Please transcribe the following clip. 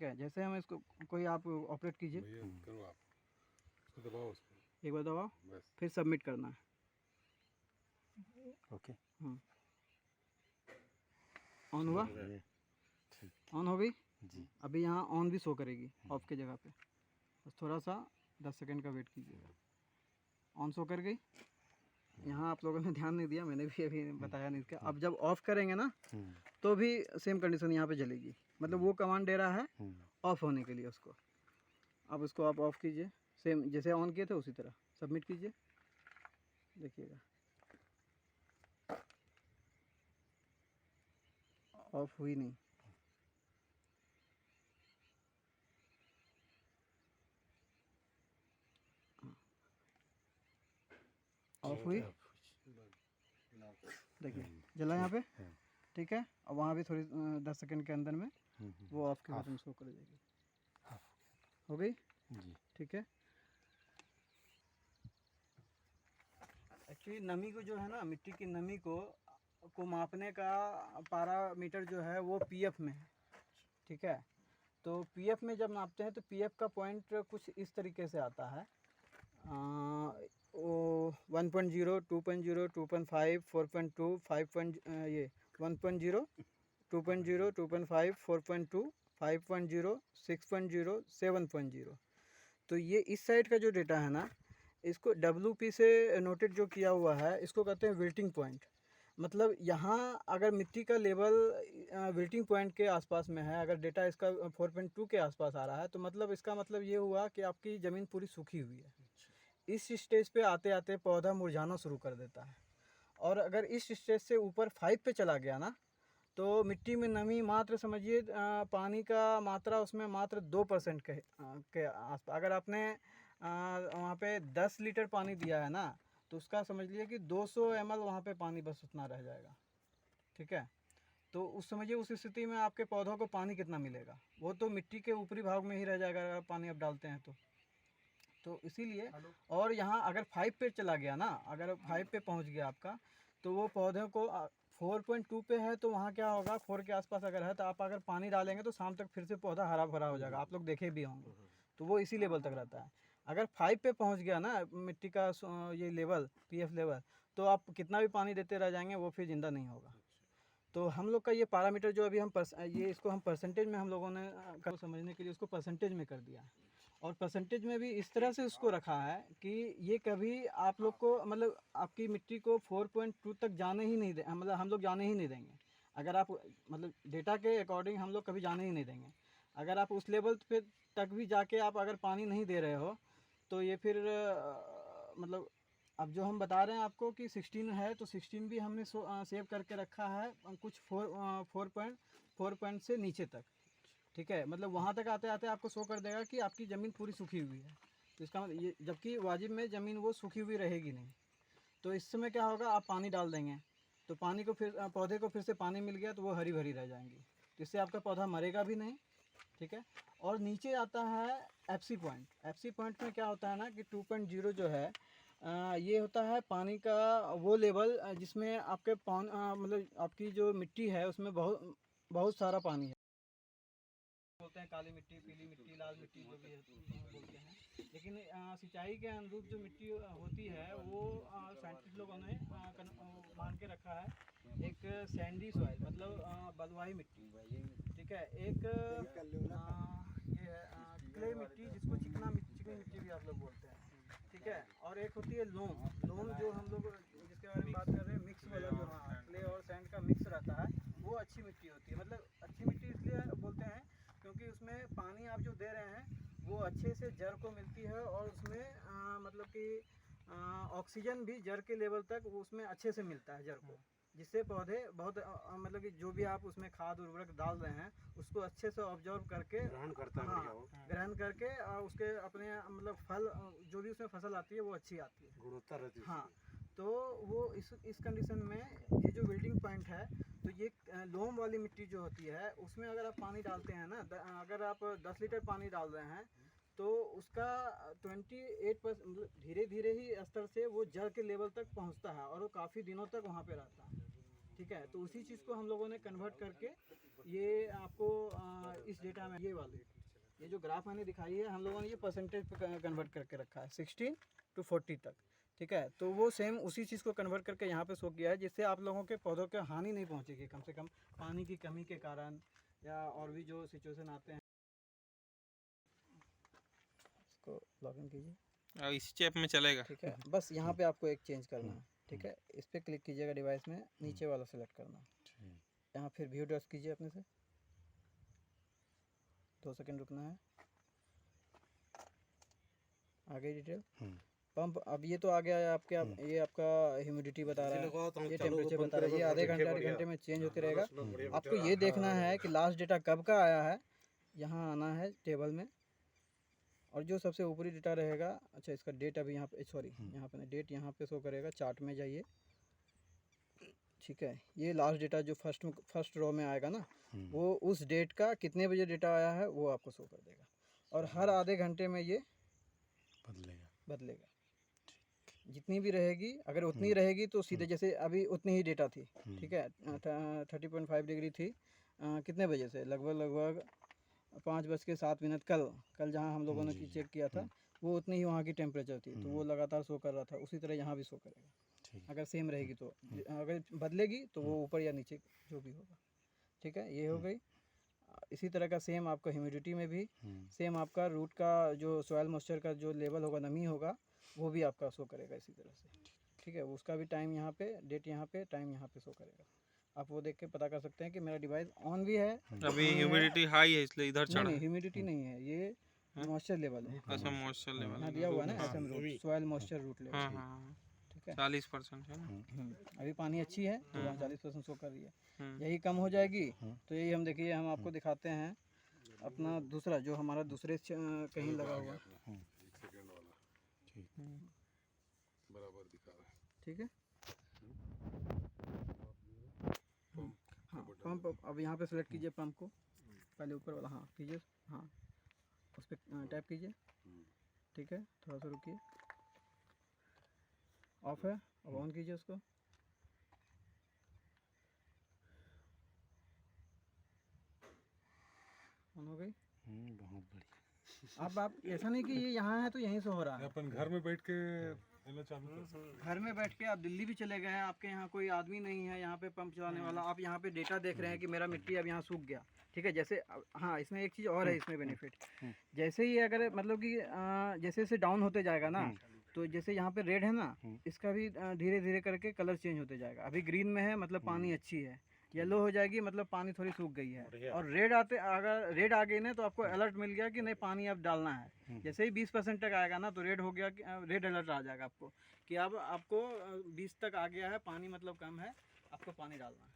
है। जैसे हम इसको कोई आप ऑपरेट कीजिए, करो आप इसको दबाओ उसको, एक बार दबाओ, बस फिर सबमिट करना है। ओके ऑन हुआ, ये ऑन हो गई जी। अभी यहाँ ऑन भी शो करेगी ऑफ की जगह पे, बस थोड़ा सा 10 सेकंड का वेट कीजिएगा। ऑन शो कर गई। यहाँ आप लोगों ने ध्यान नहीं दिया, मैंने भी अभी बताया नहीं इसका। अब जब ऑफ करेंगे ना तो भी सेम कंडीशन यहाँ पे जलेगी, मतलब वो कमांड दे रहा है ऑफ होने के लिए उसको। अब उसको आप ऑफ कीजिए, सेम जैसे ऑन किए थे उसी तरह सबमिट कीजिए, देखिएगा ऑफ हुई नहीं। ऑफ हुई, देखिए जला यहाँ पे, ठीक है। अब वहाँ भी थोड़ी 10 सेकंड के अंदर में वो ऑफ के बटन शो कर जाएगी। हो गई जी। ठीक है। एक्चुअली नमी को जो है ना, मिट्टी की नमी को मापने का पैरामीटर जो है वो पीएफ में है, ठीक है। तो पीएफ में जब नापते हैं तो पीएफ का पॉइंट कुछ इस तरीके से आता है, वो 1.0, 2.0, 2.5, 4.2, 5. ये 1.0, 2.0, 2.5, 4.2, 5.0, 6.0, 7.0। तो ये इस साइड का जो डेटा है ना, इसको WP से नोटेड जो किया हुआ है, इसको कहते हैं विल्टिंग पॉइंट। मतलब यहाँ अगर मिट्टी का लेवल विल्टिंग पॉइंट के आसपास में है, अगर डेटा इसका 4.2 के आसपास आ रहा है, तो मतलब इसका मतलब ये हुआ कि आपकी ज़मीन पूरी सूखी हुई है। इस स्टेज पे आते आते पौधा मुरझाना शुरू कर देता है। और अगर इस स्टेज से ऊपर 5 पे चला गया ना, तो मिट्टी में नमी मात्र समझिए पानी का मात्रा उसमें मात्र 2% के आसपास। अगर आपने वहाँ पे 10 लीटर पानी दिया है ना, तो उसका समझ लीजिए कि 200 ml वहाँ पे पानी बस उतना रह जाएगा, ठीक है। तो उस समझिए उस स्थिति में आपके पौधों को पानी कितना मिलेगा, वो तो मिट्टी के ऊपरी भाग में ही रह जाएगा अगर पानी आप डालते हैं तो इसीलिए। और यहाँ अगर 5 पे चला गया ना, अगर 5 पे पहुँच गया आपका, तो वो पौधे को 4.2 पे है, तो वहाँ क्या होगा, 4 के आसपास अगर है तो आप अगर पानी डालेंगे तो शाम तक फिर से पौधा हरा भरा हो जाएगा, आप लोग देखे भी होंगे। तो वो इसी लेवल तक रहता है। अगर 5 पे पहुँच गया ना मिट्टी का ये लेवल, पीएफ लेवल, तो आप कितना भी पानी देते रह जाएंगे वो फिर ज़िंदा नहीं होगा। तो हम लोग का ये पैरामीटर जो अभी हम ये इसको हम परसेंटेज में हम लोगों ने समझने के लिए उसको परसेंटेज में कर दिया है। और परसेंटेज में भी इस तरह से उसको रखा है कि ये कभी आप लोग को मतलब आपकी मिट्टी को 4.2 तक जाने ही नहीं दे, मतलब हम लोग जाने ही नहीं देंगे। अगर आप मतलब डेटा के अकॉर्डिंग हम लोग कभी जाने ही नहीं देंगे। अगर आप उस लेवल पे तक भी जाके आप अगर पानी नहीं दे रहे हो, तो ये फिर मतलब अब जो हम बता रहे हैं आपको कि 16 है, तो 16 भी हमने सेव करके रखा है कुछ 4 पॉइंट से नीचे तक, ठीक है। मतलब वहाँ तक आते आते आपको शो कर देगा कि आपकी ज़मीन पूरी सूखी हुई है। तो इसका मतलब ये, जबकि वाजिब में ज़मीन वो सूखी हुई रहेगी नहीं। तो इस समय क्या होगा, आप पानी डाल देंगे तो पानी को फिर पौधे को फिर से पानी मिल गया तो वो हरी भरी रह जाएंगी, तो इससे आपका पौधा मरेगा भी नहीं, ठीक है। और नीचे आता है FC पॉइंट। FC पॉइंट में क्या होता है ना कि 2.0 जो है ये होता है पानी का वो लेवल जिसमें आपके मतलब आपकी जो मिट्टी है उसमें बहुत सारा पानी है। बोलते हैं काली मिट्टी, पीली मिट्टी, लाल मिट्टी, जो भी है बोलते हैं। लेकिन सिंचाई के अनुरूप जो मिट्टी होती है वो साइंटिस्ट लोगों ने मान के रखा है एक सैंडी सॉइल, मतलब बलुआही मिट्टी, ठीक है। एक ये है क्ले मिट्टी, जिसको चिकनी मिट्टी भी आप लोग बोलते हैं, ठीक है। और एक होती है लोम जो हम लोग जिसके बारे में बात कर रहे हैं, मिक्स वाला जो क्ले और सैंड का मिक्स रहता है, वो अच्छी मिट्टी होती है। मतलब अच्छी मिट्टी इसलिए बोलते हैं क्योंकि उसमें पानी आप जो दे रहे हैं वो अच्छे से जड़ को मिलती है, और उसमें मतलब कि ऑक्सीजन भी जड़ के लेवल तक उसमें अच्छे से मिलता है जड़ को, जिससे पौधे बहुत मतलब कि जो भी आप उसमें खाद उर्वरक डाल रहे हैं उसको अच्छे से ऑब्जर्व करके ग्रहण करता है, ग्रहण करके उसके अपने मतलब फल जो भी उसमें फसल आती है वो अच्छी आती है, गुणवत्ता रहती है। हाँ, तो वो इस कंडीशन में ये जो विल्टिंग पॉइंट है, तो ये लोम वाली मिट्टी जो होती है उसमें अगर आप पानी डालते हैं ना, अगर आप 10 लीटर पानी डाल रहे हैं तो उसका 28% मतलब धीरे धीरे ही स्तर से वो जड़ के लेवल तक पहुंचता है और वो काफ़ी दिनों तक वहाँ पे रहता है। ठीक है। तो उसी चीज़ को हम लोगों ने कन्वर्ट करके ये आपको इस डेटा में ये जो ग्राफ मैंने दिखाई है, हम लोगों ने ये परसेंटेज पे कन्वर्ट करके रखा है 16 to 40 तक। ठीक है, तो वो सेम उसी चीज़ को कन्वर्ट करके यहाँ पे शो किया है, जिससे आप लोगों के पौधों के हानि नहीं पहुँचेगी, कम से कम पानी की कमी के कारण या और भी जो सिचुएशन आते हैं। इसको लॉगिन कीजिए, इस स्टेप में चलेगा। ठीक है। बस यहाँ पे आपको एक चेंज करना है, ठीक है। इस पर क्लिक कीजिएगा, डिवाइस में नीचे वाला सेलेक्ट करना है, यहाँ फिर व्यू डॉट्स कीजिए अपने से, 2 सेकंड रुकना है। आगे डिटेल पंप, अब ये तो आ गया है आपके, ये आपका ह्यूमिडिटी बता रहा है, ये टेम्परेचर बता रहा है, ये आधे घंटे में चेंज होते रहेगा। आपको ये देखना है कि लास्ट डेटा कब का आया है, यहाँ आना है टेबल में, और जो सबसे ऊपरी डेटा रहेगा, अच्छा इसका डेट अभी यहाँ पे, सॉरी यहाँ पे डेट यहाँ पे शो करेगा, चार्ट में जाइए, ठीक है। ये लास्ट डेटा जो फर्स्ट रो में आएगा ना, वो उस डेट का कितने बजे डेटा आया है वो आपको शो कर देगा, और हर आधे घंटे में ये बदलेगा। जितनी भी रहेगी, अगर उतनी रहेगी तो सीधे जैसे अभी उतनी ही डेटा थी, ठीक है, 30.5 डिग्री थी, कितने बजे से, लगभग 5:07 कल जहाँ हम लोगों ने चेक किया था, वो उतनी ही वहाँ की टेम्परेचर थी, तो वो लगातार शो कर रहा था। उसी तरह यहाँ भी शो करेगा, अगर सेम रहेगी तो। अगर बदलेगी तो वो ऊपर या नीचे जो भी होगा, ठीक है। ये हो गई। इसी तरह का सेम आपका ह्यूमिडिटी में भी सेम आपका रूट का जो सॉइल मॉइस्चर का जो लेवल होगा, नमी होगा, वो भी आपका शो करेगा इसी तरह से, ठीक है। उसका भी टाइम यहाँ पे, डेट यहाँ पे, टाइम यहाँ पे शो करेगा। आप वो देख के पता कर सकते हैं कि मेरा डिवाइस ऑन भी है। अभी ह्यूमिडिटी हाई है इसलिए इधर चढ़ा नहीं, है। ह्यूमिडिटी नहीं है, ये मॉइस्चर लेवल है। अच्छा, मॉइस्चर लेवल यहाँ दिया हुआ है ना SM root, soil moisture root level, हाँ हाँ, ठीक है। 40% है ना। अभी पानी अच्छी है तो वहाँ 40% शो कर रही है। यही कम हो जाएगी तो यही हम देखिए, हम आपको दिखाते हैं अपना दूसरा, जो हमारा दूसरे कहीं लगा हुआ, एक सेकंड वाला बराबर दिखा रहा है। ठीक है। हाँ, पंप, अब यहाँ पे सेलेक्ट कीजिए पंप को, पहले ऊपर वाला, हाँ कीजिए, हाँ उस पर टैप कीजिए, ठीक है। थोड़ा सा रुकिए, ऑफ है, अब ऑन कीजिए उसको। ऑन हो गई। बहुत बढ़िया। अब आप ऐसा नहीं कि ये यहाँ है तो यहीं से हो रहा है, अपन घर में बैठ के लेना चालू कर सकते हैं। घर में बैठ के आप दिल्ली भी चले गए हैं, आपके यहाँ कोई आदमी नहीं है यहाँ पे पंप चलाने वाला, आप यहाँ पे डेटा देख रहे हैं कि मेरा मिट्टी अब यहाँ सूख गया, ठीक है। जैसे हाँ, इसमें एक चीज़ और है, इसमें बेनिफिट, जैसे ही अगर मतलब कि जैसे जैसे डाउन होते जाएगा ना, तो जैसे यहाँ पे रेड है ना, इसका भी धीरे धीरे करके कलर चेंज होते जाएगा। अभी ग्रीन में है मतलब पानी अच्छी है, येलो हो जाएगी मतलब पानी थोड़ी सूख गई है, और रेड अगर रेड आ गई ना तो आपको अलर्ट मिल गया कि नहीं पानी अब डालना है। जैसे ही 20% तक आएगा ना तो रेड हो गया, रेड अलर्ट आ जाएगा आपको कि अब आपको 20 तक आ गया है पानी, मतलब कम है, आपको पानी डालना है।